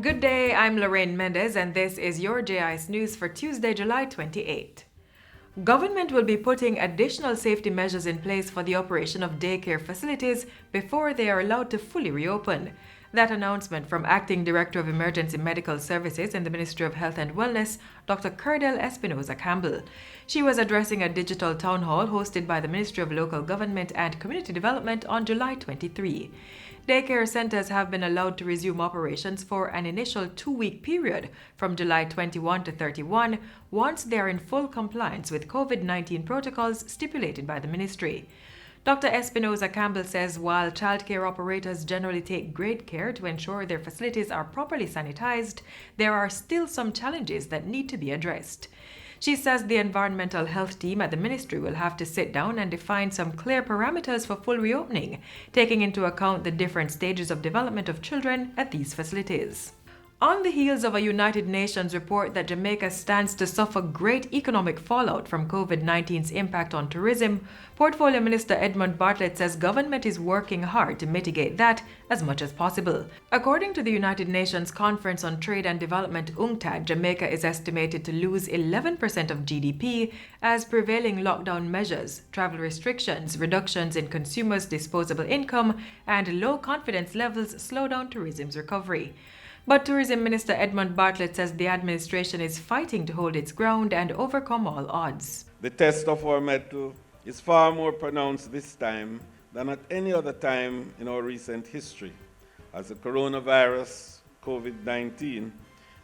Good day, I'm Lorraine Mendez, and this is your JIS News for Tuesday, July 28. Government will be putting additional safety measures in place for the operation of daycare facilities before they are allowed to fully reopen. That announcement from Acting Director of Emergency Medical Services in the Ministry of Health and Wellness, Dr. Curdell Espinosa Campbell. She was addressing a digital town hall hosted by the Ministry of Local Government and Community Development on July 23. Daycare centers have been allowed to resume operations for an initial 2-week period from July 21 to 31 once they are in full compliance with COVID-19 protocols stipulated by the ministry. Dr. Espinosa Campbell says while childcare operators generally take great care to ensure their facilities are properly sanitized, there are still some challenges that need to be addressed. She says the environmental health team at the ministry will have to sit down and define some clear parameters for full reopening, taking into account the different stages of development of children at these facilities. On the heels of a United Nations report that Jamaica stands to suffer great economic fallout from COVID-19's impact on tourism, Portfolio Minister Edmund Bartlett says government is working hard to mitigate that as much as possible. According to the United Nations Conference on Trade and Development UNCTAD, Jamaica is estimated to lose 11% of GDP as prevailing lockdown measures, travel restrictions, reductions in consumers' disposable income, and low confidence levels slow down tourism's recovery. But Tourism Minister Edmund Bartlett says the administration is fighting to hold its ground and overcome all odds. The test of our mettle is far more pronounced this time than at any other time in our recent history, as the coronavirus, COVID-19,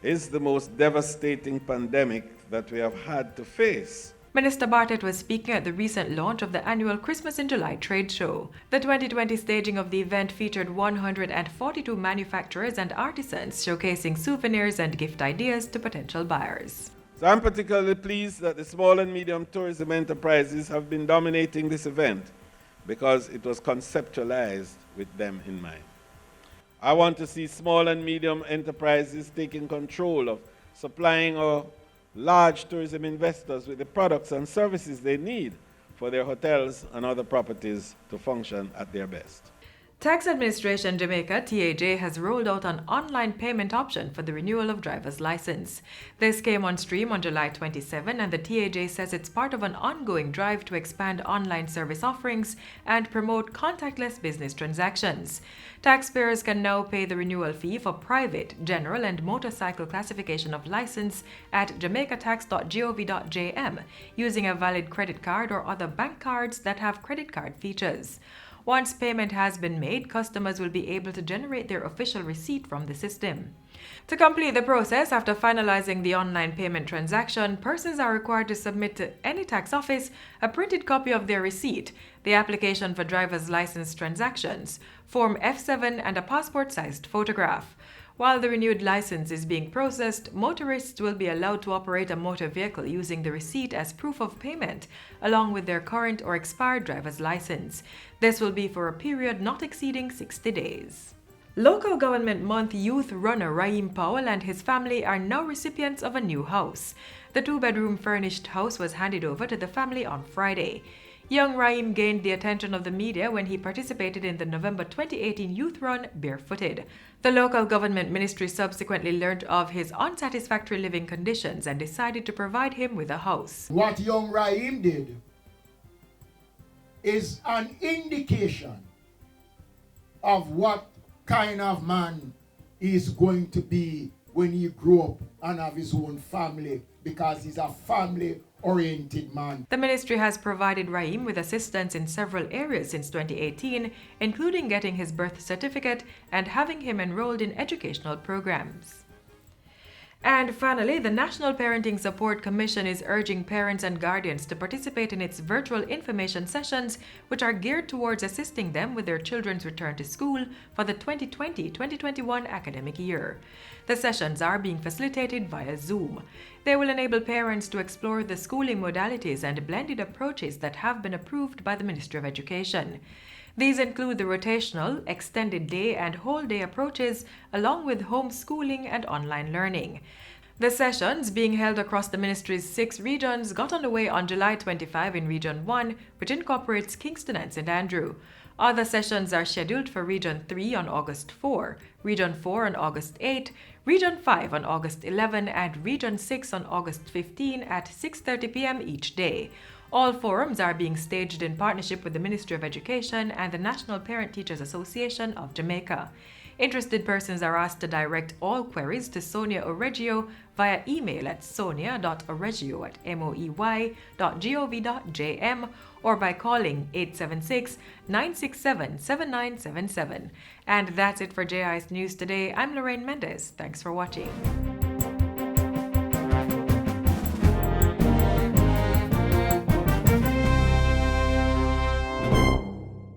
is the most devastating pandemic that we have had to face. Minister Bartlett was speaking at the recent launch of the annual Christmas in July trade show. The 2020 staging of the event featured 142 manufacturers and artisans showcasing souvenirs and gift ideas to potential buyers. So I'm particularly pleased that the small and medium tourism enterprises have been dominating this event because it was conceptualized with them in mind. I want to see small and medium enterprises taking control of supplying our large tourism investors with the products and services they need for their hotels and other properties to function at their best. Tax Administration Jamaica, TAJ, has rolled out an online payment option for the renewal of driver's license. This came on stream on July 27, and the TAJ says it's part of an ongoing drive to expand online service offerings and promote contactless business transactions. Taxpayers can now pay the renewal fee for private, general, and motorcycle classification of license at jamaicatax.gov.jm using a valid credit card or other bank cards that have credit card features. Once payment has been made, customers will be able to generate their official receipt from the system. To complete the process, after finalizing the online payment transaction, persons are required to submit to any tax office a printed copy of their receipt, the application for driver's license transactions, Form F7, and a passport-sized photograph. While the renewed license is being processed, motorists will be allowed to operate a motor vehicle using the receipt as proof of payment, along with their current or expired driver's license. This will be for a period not exceeding 60 days. Local Government Month youth runner Raheem Powell and his family are now recipients of a new house. The 2-bedroom furnished house was handed over to the family on Friday. Young Raheem gained the attention of the media when he participated in the November 2018 youth run barefooted. The local government ministry subsequently learned of his unsatisfactory living conditions and decided to provide him with a house. What young Raheem did is an indication of what kind of man he is going to be when he grow up and have his own family, because he's a family-oriented man. The ministry has provided Raheem with assistance in several areas since 2018, including getting his birth certificate and having him enrolled in educational programs. And finally, the National Parenting Support Commission is urging parents and guardians to participate in its virtual information sessions, which are geared towards assisting them with their children's return to school for the 2020-2021 academic year. The sessions are being facilitated via Zoom. They will enable parents to explore the schooling modalities and blended approaches that have been approved by the Ministry of Education. These include the rotational, extended day and whole day approaches, along with homeschooling and online learning. The sessions, being held across the ministry's 6 regions, got underway on July 25 in Region 1, which incorporates Kingston and St. Andrew. Other sessions are scheduled for Region 3 on August 4, Region 4 on August 8, Region 5 on August 11, and Region 6 on August 15 at 6:30 p.m. each day. All forums are being staged in partnership with the Ministry of Education and the National Parent Teachers Association of Jamaica. Interested persons are asked to direct all queries to Sonia Oregio via email at sonia.oregio@moey.gov.jm or by calling 876-967-7977. And that's it for JI's News Today. I'm Lorraine Mendez. Thanks for watching.